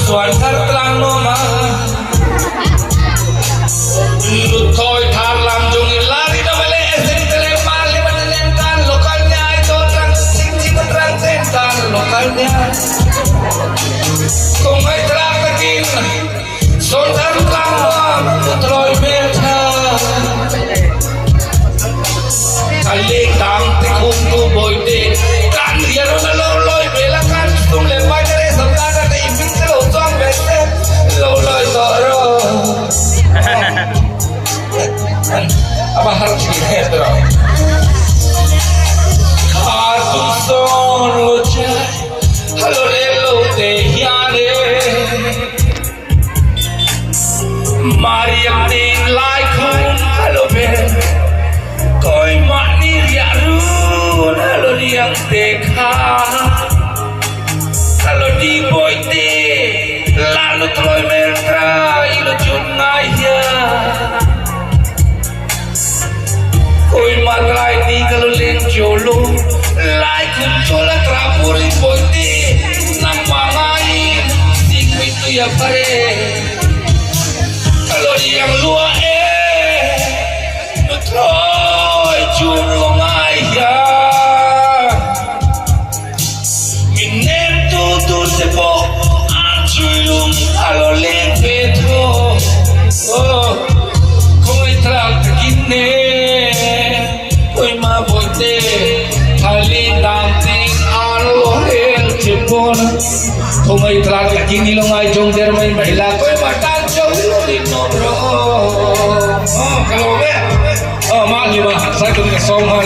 soal thar lang no ma lut thôi thar lam jung lari no mele esen tele mali manen kan lokalnya itu transaksi kan lokalnya kung ay trakakin son thar lang no troy betha kali dam te kum tu boite kan yero na loloy bela kan tum le pagare samdana te ibin se lo song bete loloy toro apa harus dilihat bro kartu son lo jai halo relo te hiare mariam tin like halo be koi mani riarun halo riang dekha halo di boite lalu troy merka ilo junaya koi matrai ni kalau len jolo lai kun chola trapuri boite namangai sing itu ya pare kalau yang luar troy julong ayah miner tu sepo anjulung kalau lempeto oh koi trak kine koi ma boite kali dancing alo hel cepon koi trak kini longai jong dermain baila koi matan jong lino bro oh kalau be oh maaf saya kena song hal